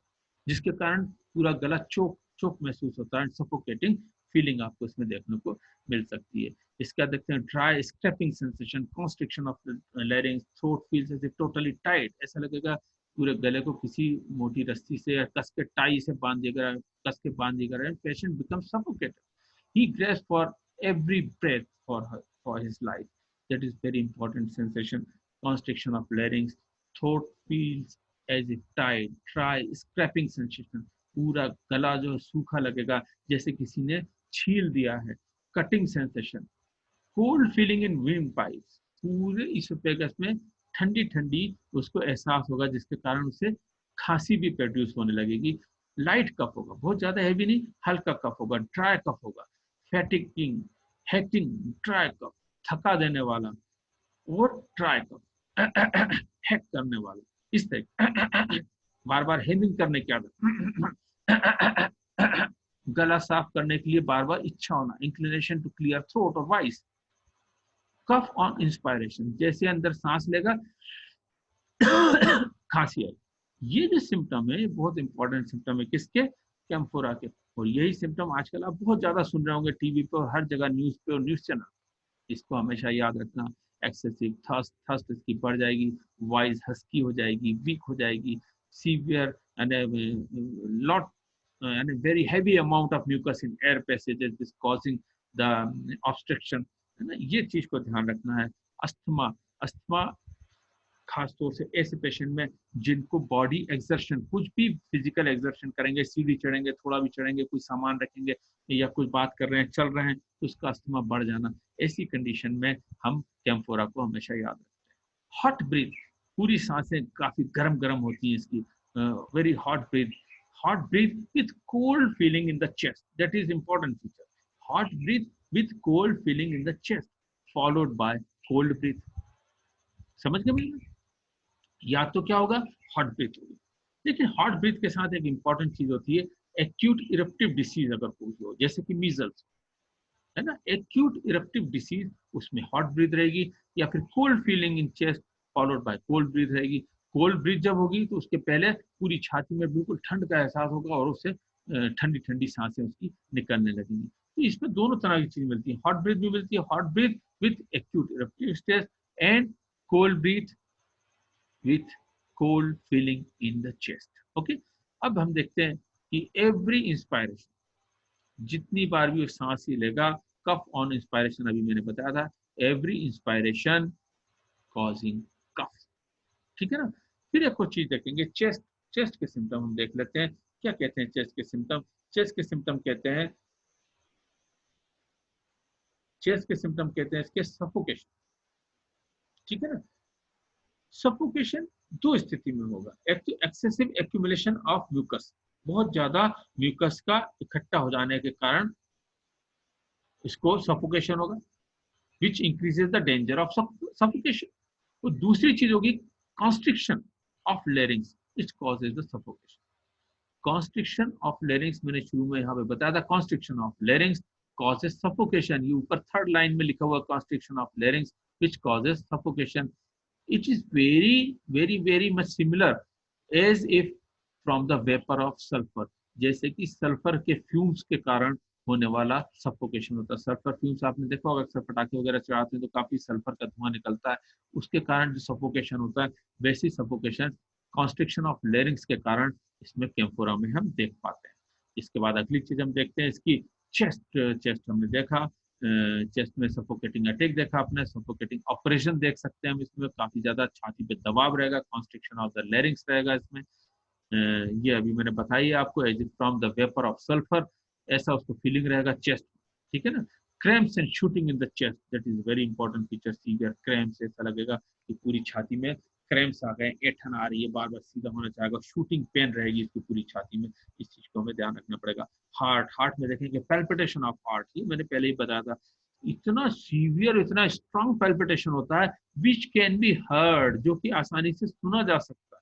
जिसके कारण पूरा गला चोक चोक महसूस होता है, सफोकेटिंग फीलिंग आपको इसमें देखने को मिल सकती है। इसका देखते हैं dry scraping sensation, constriction of larynx, throat feels as totally tight, ऐसा लगेगा पूरे गले को किसी मोटी रस्सी से या कस के टाई से बांध दिया गया, कस के बांध दिया गया, patient become suffocated, he grasps for every breath for his life, that is very important sensation, constriction of larynx, throat feels as if tied, dry scraping sensation, पूरा गला जो सूखा लगेगा जैसे किसी ने छील दिया है, कटिंग सेंसेशन, कोल्ड फीलिंग इन विंड पाइप्स, पूरे इसोफेगस में ठंडी ठंडी उसको एहसास होगा, जिसके कारण उसे खांसी भी प्रोड्यूस होने लगेगी, लाइट कफ होगा, बहुत ज्यादा हैवी नहीं, हल्का कफ होगा, ड्राई कफ होगा, फैटिकिंग, हैकिंग, ड्राई कफ, थका देने वाला, और ड्राई कफ, हैक करने वाला, इस तरह बार बार हेमिंग करने की आदत, गला साफ करने के लिए बार बार इच्छा होना, इंक्लिनेशन टू क्लियर थ्रोट और वॉइस, कफ ऑन इंस्पायरेशन, जैसे अंदर सांस लेगा खांसी आई, ये जो सिम्टम है बहुत इंपॉर्टेंट सिम्टम है किसके, कैम्फोरा के, और यही सिम्टम आजकल आप बहुत ज्यादा सुन रहे होंगे टीवी पे और हर जगह न्यूज पे और न्यूज चैनल, इसको हमेशा याद रखना, एक्सेसिव थर्स्ट, थर्स्ट इसकी बढ़ जाएगी, वॉइस हस्की हो जाएगी, वीक हो जाएगी, severe and lot and a very heavy amount of mucus in air passages is causing the obstruction, है ना, ये चीज को ध्यान रखना है। अस्थमा, अस्थमा खास तौर से ऐसे पेशेंट में जिनको बॉडी एक्सर्शन, कुछ भी फिजिकल एक्सर्शन करेंगे, सीढ़ी चढ़ेंगे, थोड़ा भी चढ़ेंगे, कोई सामान रखेंगे या कुछ बात कर रहे हैं, चल रहे हैं, तो उसका अस्थमा बढ़ जाना, ऐसी कंडीशन में हम कैम्फोरा को हमेशा याद रखते हैं। हॉट ब्रीथ, पूरी सांसें काफी गर्म गर्म होती हैं इसकी, very hot breath with cold feeling in the chest, that is important feature. Hot breath with cold feeling in the chest followed by cold breath. समझ गए भैया? या तो क्या होगा, हॉट ब्रीथ होगी। लेकिन हॉट ब्रीथ के साथ एक इंपॉर्टेंट चीज होती है, एक्यूट इरप्टिव डिसीज अगर कोई हो, जैसे कि मीजल्स है ना, एक्यूट इरप्टिव डिसीज, उसमें हॉट ब्रीथ रहेगी, या फिर cold feeling in chest followed by cold breath रहेगी। कोल्ड ब्रीथ जब होगी तो उसके पहले पूरी छाती में बिल्कुल ठंड का एहसास होगा और उससे ठंडी ठंडी सांसें उसकी निकलने लगेंगी। तो इसमें दोनों तरह की चीज मिलती है, हॉट ब्रीथ भी मिलती है, hot breath with acute eruptive stage and cold breath with cold feeling in the chest. Okay, अब हम देखते हैं कि एवरी इंस्पायरेशन, जितनी बार भी वो सांस ही लेगा, कफ ऑन इंस्पायरेशन अभी मैंने बताया था, एवरी इंस्पायरेशन कॉजिंग कफ, ठीक है ना। फिर एक और चीज देखेंगे, चेस्ट, चेस्ट के सिम्टम हम देख लेते हैं, क्या कहते हैं चेस्ट के सिम्टम। चेस्ट के सिम्टम कहते हैं, चेस्ट के सिम्टम कहते हैं इसके सफोकेशन, ठीक है ना। सफोकेशन दो स्थिति में होगा, एक तो एक्सेसिव एक्यूमुलेशन ऑफ म्यूकस, बहुत ज्यादा म्यूकस का इकट्ठा हो जाने के कारण इसको सफोकेशन होगा, which increases the danger of suffocation. और दूसरी चीज होगी constriction of larynx, it causes the suffocation. Constriction of larynx मैंने शुरू में यहाँ पे बताया था, constriction of larynx causes suffocation, ये ऊपर थर्ड लाइन में लिखा हुआ constriction of larynx which causes suffocation. It is very much similar as if from the vapor of sulfur, जैसे कि सल्फर के फ्यूम्स के कारण होने वाला सफोकेशन होता है। सल्फर फ्यूम्स आपने देखा होगा, अक्सर पटाखे वगैरह चढ़ाते हैं तो काफी सल्फर का धुआं निकलता है, उसके कारण जो सफोकेशन होता है, वैसी सफोकेशन कॉन्स्ट्रिक्शन ऑफ लेरिंग्स के कारण इसमें कैम्फोरा में हम देख पाते हैं। इसके बाद अगली चीज हम देखते हैं इसकी चेस्ट। चेस्ट हमने देखा, चेस्ट में सफोकेटिंग अटैक देखा आपने, सफोकेटिंग ऑपरेशन देख सकते हैं हम इसमें, काफी ज्यादा छाती पे दबाव रहेगा, कॉन्स्ट्रिक्शन ऑफ द लेरिंग्स रहेगा इसमें। ये अभी मैंने बताई है आपको, as from the vapour of sulphur, ऐसा उसको फीलिंग रहेगा चेस्ट, ठीक है ना। Cramps and shooting in the chest, that is very important feature, severe cramps, ऐसा लगेगा कि पूरी छाती में क्रैम्प्स आ गए, ऐठन आ रही है, बार बार सीधा होना चाहेगा, शूटिंग पेन रहेगी इसकी पूरी छाती में, इस चीज को हमें ध्यान रखना पड़ेगा। हार्ट, हार्ट में देखेंगे पैल्पिटेशन ऑफ हार्ट, ये मैंने पहले ही बताया था, इतना सीवियर, इतना स्ट्रॉन्ग पैल्पिटेशन होता है, विच कैन बी हर्ड, जो कि आसानी से सुना जा सकता है,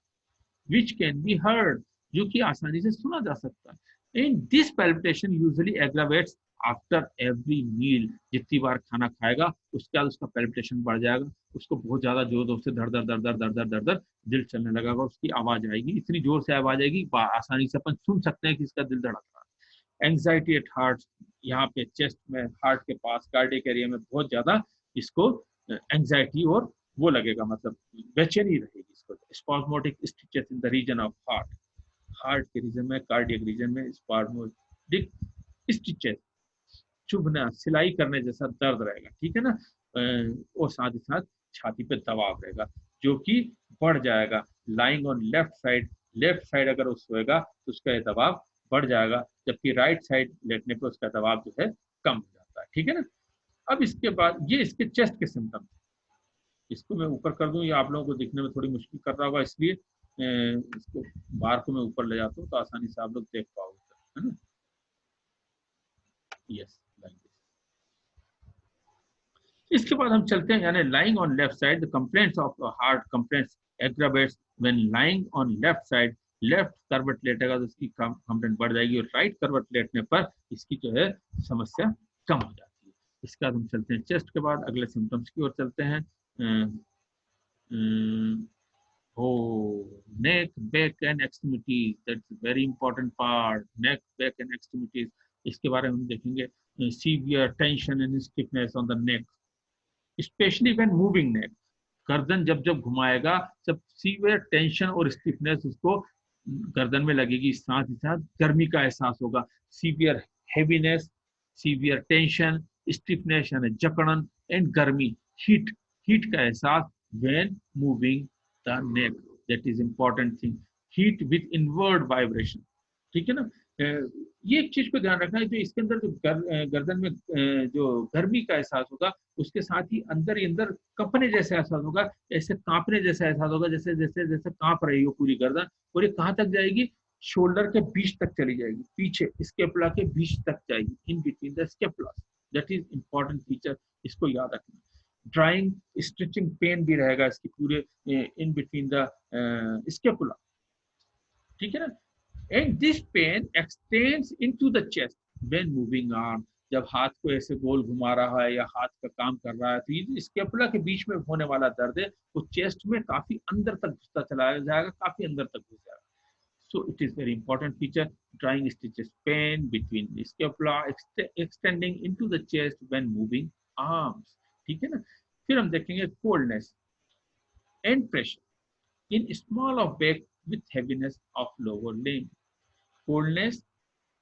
विच कैन बी हर्ड, जो कि आसानी से सुना जा सकता है। And this palpitation usually aggravates after every meal, जितनी बार खाना खाएगा उसके बाद उसका पैल्पिटेशन बढ़ जाएगा, उसको बहुत ज्यादा जोर जोर से धड़ धड़ धड़ धड़ धड़ धड़ धड़ धड़ दिल चलने लगेगा, उसकी आवाज आएगी, इतनी जोर से आवाज आएगी आसानी से अपन सुन सकते हैं कि इसका दिल धड़क रहा है। एंग्जाइटी एट हार्ट, यहाँ पे चेस्ट में, हार्ट के पास, कार्डियक एरिया में बहुत ज्यादा इसको एंग्जाइटी और वो लगेगा, मतलब बेचैनी रहेगी इसको। Spasmodic stitches in the region of heart, heart के रीजन में, कार्डियक रीजन में स्पाज्मोटिक स्टिचेस, चुभना, सिलाई करने जैसा दर्द रहेगा, ठीक है ना। और साथ ही साथ छाती पे दबाव रहेगा जो कि बढ़ जाएगा। Lying on left side, left side अगर उस सोएगा तो उसका ये दबाव बढ़ जाएगा, जबकि राइट साइड लेटने पे उसका दबाव जो है कम हो जाता है, ठीक है ना। अब इसके बाद ये इसके चेस्ट के सिम्टम, इसको मैं ऊपर कर दूं, ये आप लोगों को दिखने में थोड़ी मुश्किल कर रहा होगा, इसलिए इसको बार को मैं ऊपर ले जाता हूँ तो आसानी से आप लोग देख पाओगे, है ना। यस, इसके बाद हम चलते हैं, यानी lying on left side, the complaints of heart complaints aggravates when lying on left side, left करवट लेटेगा तो इसकी कंप्लेंट बढ़ जाएगी, और राइट करवट लेटने पर इसकी जो है समस्या कम हो जाती है। इसके बाद हम चलते हैं चेस्ट के बाद अगले सिम्टम्स की ओर चलते हैं। Neck, back and extremities, that's very important part, neck, back and extremities, इसके बारे में हम देखेंगे। Severe tension and stiffness on the neck, specially when moving neck, गर्दन जब जब घुमाएगा सब सीवियर टेंशन और स्टिफनेस उसको गर्दन में लगेगी, साथ ही साथ गर्मी का एहसास होगा, severe heaviness, severe tension, stiffness यानी जकड़न, एंड गर्मी, हीट, हीट का एहसास when moving the neck, that is important thing. Heat with inward vibration, ठीक है ना. ये एक चीज को ध्यान रखना है, जो इसके अंदर जो गर्दन में जो गर्मी का एहसास होगा, उसके साथ ही अंदर ही अंदर कपने जैसे एहसास होगा, ऐसे कांपने जैसा एहसास होगा, जैसे जैसे जैसे कांप रही हो पूरी गर्दन. और ये कहाँ तक जाएगी? शोल्डर के बीच तक चली जाएगी, पीछे स्केपुला के बीच तक जाएगी, in between the scapula. That is important feature, इसको याद रखना. ड्राइंग स्टिचिंग पेन भी रहेगा इसकी पूरे इन बिटवीन द स्केपुला, ठीक है ना. And this pain extends into the chest when moving arm. जब हाथ को ऐसे गोल घुमा रहा है या हाथ का काम कर रहा है, तो ये जो स्केपुला के बीच में होने वाला दर्द है, वो चेस्ट में काफी अंदर तक घुसता चला जाएगा, काफी अंदर तक घुस जाएगा. So it is very important feature. Drawing stitches pain between the scapula extending into the chest when moving arms. ठीक है ना. फिर हम देखेंगे coldness and pressure in small of back with heaviness of lower limb. Coldness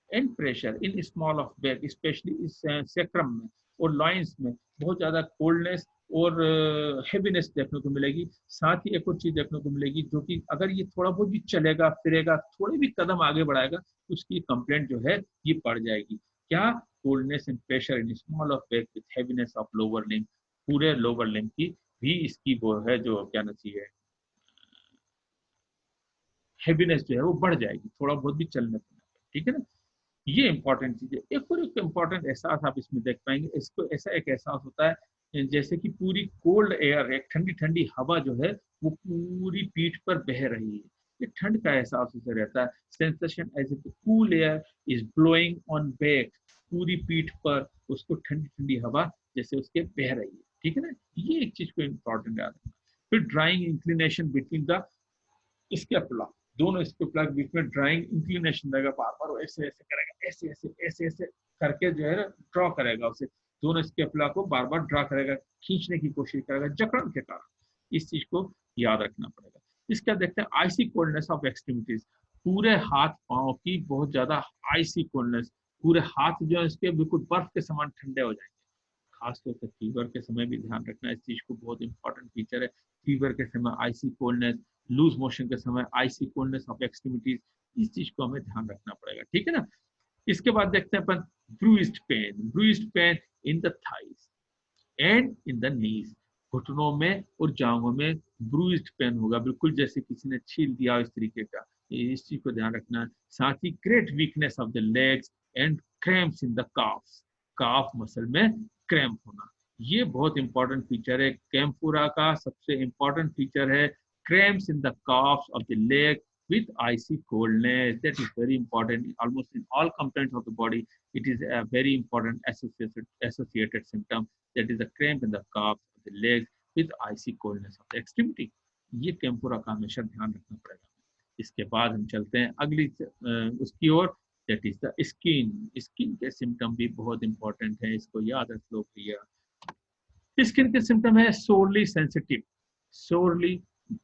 and pressure in small of back, especially इस sacrum में और loins में बहुत ज्यादा coldness और हैवीनेस देखने को मिलेगी. साथ ही एक और चीज देखने को मिलेगी, जो कि अगर ये थोड़ा बहुत भी चलेगा फिरेगा, थोड़े भी कदम आगे बढ़ाएगा, तो उसकी कंप्लेंट जो है ये बढ़ जाएगी. क्या? Coldness and pressure in small of back with heaviness of lower limb. पूरे लोअर लिम्ब की भी इसकी वो है जो क्या ना चाहिए, हैवीनेस जो है वो बढ़ जाएगी थोड़ा बहुत भी चलने पर, ठीक है ना. ये इंपॉर्टेंट चीज है. एक और एक इंपॉर्टेंट एहसास आप इसमें देख पाएंगे. इसको ऐसा एक एहसास होता है जैसे कि पूरी कोल्ड एयर, एक ठंडी ठंडी हवा जो है वो पूरी पीठ पर बह रही है. ये ठंड का एहसास उसे रहता है. Sensation as if cool air is blowing on back. पूरी पीठ पर उसको ठंडी ठंडी हवा जैसे उसके बह रही है, ठीक है ना. ये एक चीज को इंपॉर्टेंट याद रखना. फिर drawing inclination between the scapula, दोनों स्कैपुला के बीच में ड्राइंग इंक्लिनेशन रहेगा. बार बार ऐसे ऐसे करेगा, ऐसे ऐसे ऐसे ऐसे करके जो है ना ड्रॉ करेगा उसे. दोनों स्कैपुला को बार बार ड्रॉ करेगा, खींचने की कोशिश करेगा जकड़न के कारण. इस चीज को याद रखना पड़ेगा. इसका देखते हैं आइसी कोल्डनेस ऑफ एक्सट्रीमिटीज. पूरे हाथ पांव की बहुत ज्यादा आइसी कोल्डनेस. पूरे हाथ जो है इसके बिल्कुल बर्फ के समान ठंडे हो जाएंगे. खासतौर से फीवर के समय भी ध्यान रखना, इस चीज को बहुत इंपॉर्टेंट फीचर है. फीवर के समय आइसी कोल्डनेस, लूज मोशन के समय आइसी कोल्डनेस ऑफ एक्सट्रीमिटीज, इस चीज को हमें ध्यान रखना पड़ेगा, ठीक है ना. इसके बाद देखते हैं अपन bruised pain. Bruised pain in the thighs and in the knees. घुटनों में और जांघों में ब्रूइज्ड पेन होगा, बिल्कुल जैसे किसी ने छील दिया इस तरीके का. इस चीज को ध्यान रखना है. साथ ही great weakness of the legs and cramps in the calves. Calf muscle में क्रैम्प होना, ये बहुत इंपॉर्टेंट फीचर है. कैम्फोरा का सबसे इंपॉर्टेंट फीचर है cramps in the calves of the leg with icy coldness. That is very important. Almost in all complaints of the body, it is a very important associated symptom. That is the cramp in the calves of the legs with icy coldness of the extremity. ये कैम्फोरा का हमेशा ध्यान रखना पड़ेगा. इसके बाद हम चलते हैं अगली उसकी ओर. That is the skin. Skin के सिम्टम भी बहुत इंपॉर्टेंट है, इसको याद रख लो भैया. स्किन के सिम्टम है सोरली सेंसिटिव. सोरली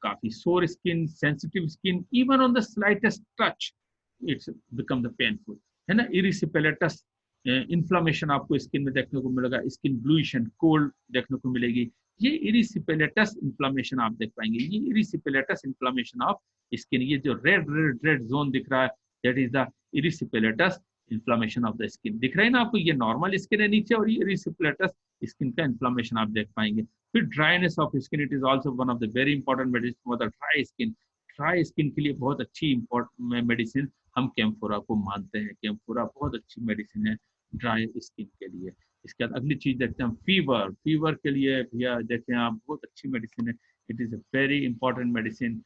काफी सोर skin, sensitive skin, even on the slightest touch it's become the painful, है ना. इरिसिपेलेटस इन्फ्लामेशन आपको स्किन में देखने को मिलेगा. स्किन ब्लूइश एंड कोल्ड देखने को मिलेगी. ये इरिसिपेलेटस इन्फ्लामेशन आप देख पाएंगे. ये इरिसिपेलेटस इन्फ्लामेशन ऑफ स्किन, ये जो रेड रेड रेड जोन दिख रहा है, that is the erysipelatous inflammation of the skin. दिख रहा है ना आपको, ये नॉर्मल स्किन है नीचे, और ये इरिसिपेलेटस स्किन का इन्फ्लामेशन आप देख पाएंगे. फिर dryness of skin, it is also one of the very important medicine for the dry skin. Dry skin के लिए बहुत अच्छी मेडिसिन हम कैम्फोरा को मानते हैं. कैम्फोरा बहुत अच्छी मेडिसिन है ड्राई स्किन के लिए. इसके बाद अगली चीज देखते हैं हम फीवर. फीवर के लिए भैया देखें आप, बहुत अच्छी मेडिसिन है. It is a very important medicine.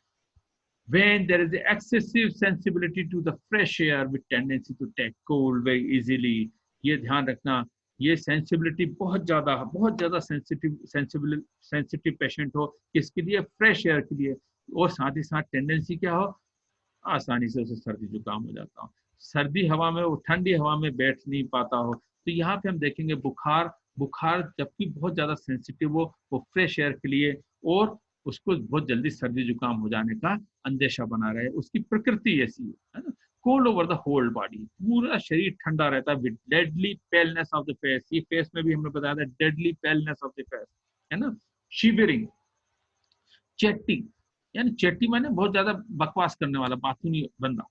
When there is excessive sensibility to the fresh air with tendency to take cold very easily. ये ध्यान रखना, ये सेंसिबिलिटी बहुत ज्यादा सेंसिटिव पेशेंट हो किसके लिए, फ्रेश एयर के लिए, और साथ ही साथ टेंडेंसी क्या हो, आसानी से उसे सर्दी जुकाम हो जाता हो. सर्दी हवा में, वो ठंडी हवा में बैठ नहीं पाता हो. तो यहाँ पे हम देखेंगे बुखार जबकि बहुत ज्यादा सेंसिटिव हो, वो फ्रेश एयर के लिए, और उसको बहुत जल्दी सर्दी जुकाम हो जाने का अंदेशा बना रहे, उसकी प्रकृति ऐसी है ना. Cold over the whole body, पूरा शरीर ठंडा रहता है. With deadly paleness of the face, ये फेस में भी हमने बताया था, deadly paleness of the face, है ना. शिवरिंग, चेटिंग यानी चैटी माने बहुत ज्यादा बकवास करने वाला, बातूनी बंदा,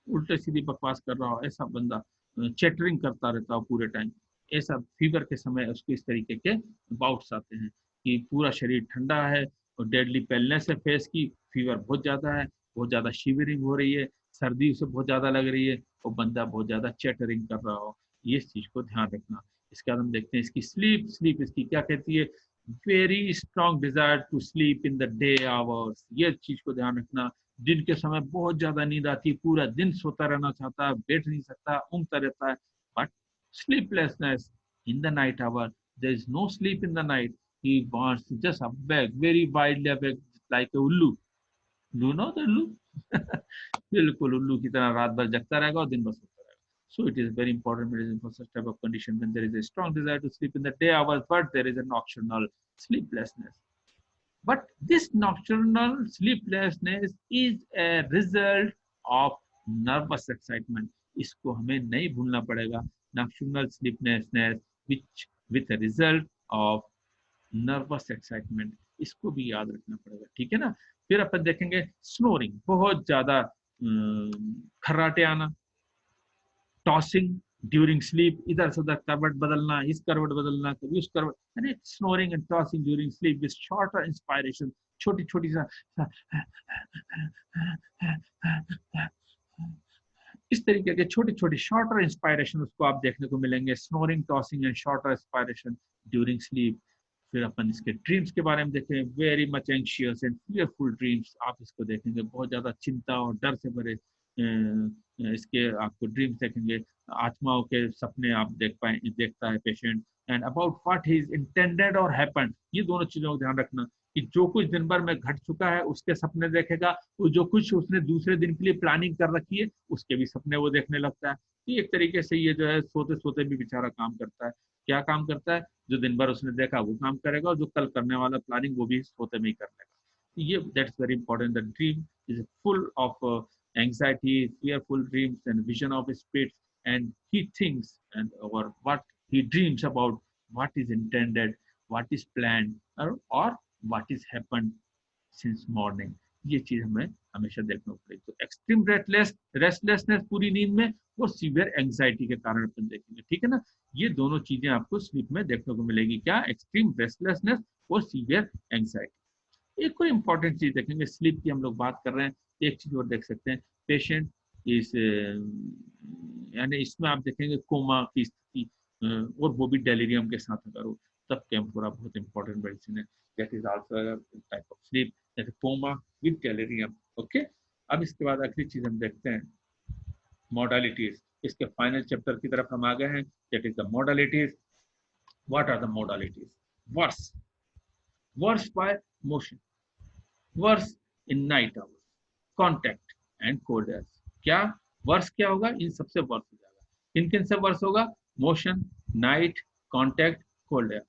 उल्टे सीधी बकवास कर रहा हो ऐसा बंदा, चैटरिंग करता रहता हो पूरे टाइम, ऐसा फीवर के समय उसको इस तरीके के बाउट्स आते हैं कि पूरा शरीर ठंडा है और डेडली पेलनेस है फेस की, फीवर बहुत ज्यादा है, बहुत ज्यादा शिवरिंग हो रही है, सर्दी उसे बहुत ज्यादा लग रही है और बंदा बहुत ज्यादा चैटरिंग कर रहा हो, ये इस चीज को ध्यान रखना। इसके बाद हम देखते हैं इसकी स्लीप, स्लीप इसकी क्या कहती है, very strong desire to sleep in the day hours, ये चीज को ध्यान रखना। दिन के समय बहुत ज्यादा नींद आती है, पूरा दिन सोता रहना चाहता है, बैठ नहीं सकता, ऊँगता रहता है, but sleeplessness in the night hour, there is no sleep in the night, he wants to just a beg very widely awake like a ullu, do you know the ullu? बिल्कुल उल्लू की तरह रात भर जगता रहेगा और दिन भर सोता रहेगा। So it is very important medicine for such type of condition when there is a strong desire to sleep in the day hours, but there is a nocturnal sleeplessness. But this nocturnal sleeplessness is a result of nervous excitement. इसको हमें नहीं भूलना पड़ेगा, nocturnal sleeplessness which with a result of nervous excitement, इसको भी याद रखना पड़ेगा, ठीक है ना। फिर अपन देखेंगे स्नोरिंग, बहुत ज्यादा खर्राटे आना, टॉसिंग ड्यूरिंग स्लीप, इधर से उधर करवट बदलना, इस करवट बदलना, कभी उस करवट, यानी snoring and tossing during sleep with shorter inspiration, छोटी छोटी सा इस तरीके के छोटी छोटी शॉर्टर इंस्पायरेशन उसको आप देखने को मिलेंगे, snoring, tossing and shorter inspiration during sleep. फिर अपन इसके ड्रीम्स के बारे में देखें, very much anxious and fearful dreams, आप इसको देखेंगे बहुत ज्यादा चिंता और डर से भरे इसके आपको ड्रीम्स देखेंगे, आत्माओं के सपने आप देखता है patient, and about what he is intended और हैपेंड, ये दोनों चीजों को ध्यान रखना कि जो कुछ दिन भर में घट चुका है उसके सपने देखेगा, वो जो कुछ उसने दूसरे दिन के लिए प्लानिंग कर रखी है उसके भी सपने वो देखने लगता है। तो एक तरीके से ये जो है सोते सोते भी बेचारा काम करता है। क्या काम करता है, जो दिन भर उसने देखा वो काम करेगा और जो कल करने वाला प्लानिंग वो भी सोते में ही कर लेगा। ये that's very important, the dream is full of anxiety, fearful dreams and vision of spirits, and he thinks and or what he dreams about what is intended, what is planned, or what is happened since morning। ये चीज हमें हमेशा देखना पड़ेगी। तो extreme restlessness पूरी नींद में और सीवियर एंजाइटी के कारण अपन देखेंगे, ठीक है ना। ये दोनों चीजें आपको स्लीप में देखने को मिलेगी, क्या, एक्सट्रीम रेस्टलेसनेस और सीवियर एंजाइटी। एक कोई इंपॉर्टेंट चीज देखेंगे, स्लीप की हम लोग बात कर रहे हैं, एक चीज और देख सकते हैं, पेशेंट इस यानी इसमें आप देखेंगे कोमा की स्थिति, और वो भी डेलीरियम के साथ अगर हो तब कैम्फोरा बहुत इंपॉर्टेंट मेडिसिन है, that is also type of sleep, that is coma with delirium. Okay, अब इसके बाद अगली चीज हम देखते हैं मॉडलिटीज, इसके फाइनल चैप्टर की तरफ हम आ गए हैं, that is the modalities. What are the modalities? Worse, worse by motion, worse in night hours, contact and cold air. क्या वर्स क्या होगा, इन सबसे वर्स हो जाएगा। किन किन से वर्स होगा? Motion, night, contact, cold air.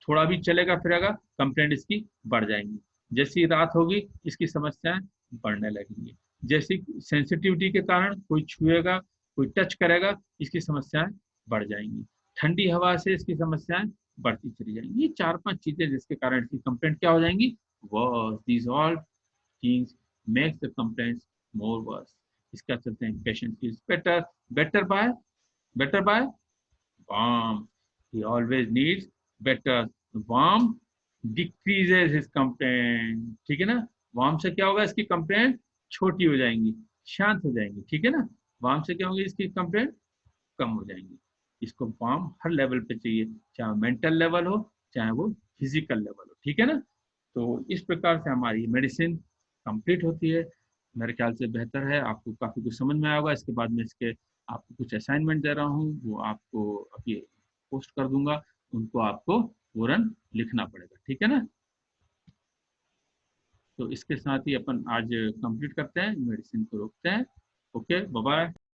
थोड़ा भी चलेगा फिरेगा कंप्लेंट इसकी बढ़ जाएंगी, जैसी रात होगी इसकी समस्याएं बढ़ने लगेंगी, जैसी सेंसिटिविटी के कारण कोई छुएगा कोई टच करेगा इसकी समस्याएं बढ़ जाएंगी, ठंडी हवा से इसकी समस्याएं बढ़ती चली जाएंगी। ये 4-5 चीजें जिसके कारण इसकी कंप्लेंट क्या हो जाएंगी, worse. These all things makes the complaints more worse. इसका चलते हैं patient feels better, better by warm, he always needs better warm, decreases his complaint, ठीक है ना। वार्म से क्या होगा, इसकी कंप्लेंट छोटी हो जाएंगी, शांत हो जाएंगी, ठीक है ना। वार्म से क्या होगी, इसकी कंप्लेंट कम हो जाएंगी। इसको वार्म हर लेवल पे चाहिए, चाहे मेंटल लेवल हो चाहे वो फिजिकल लेवल हो, ठीक है ना। तो इस प्रकार से हमारी मेडिसिन कंप्लीट होती है। मेरे ख्याल से बेहतर है, आपको काफी कुछ समझ में आएगा। इसके बाद में इसके आपको कुछ असाइनमेंट दे रहा हूँ, वो आपको अभी पोस्ट कर दूंगा, उनको आपको पूरन लिखना पड़ेगा, ठीक है ना। तो इसके साथ ही अपन आज कंप्लीट करते हैं, मेडिसिन को रोकते हैं। Okay, bye bye.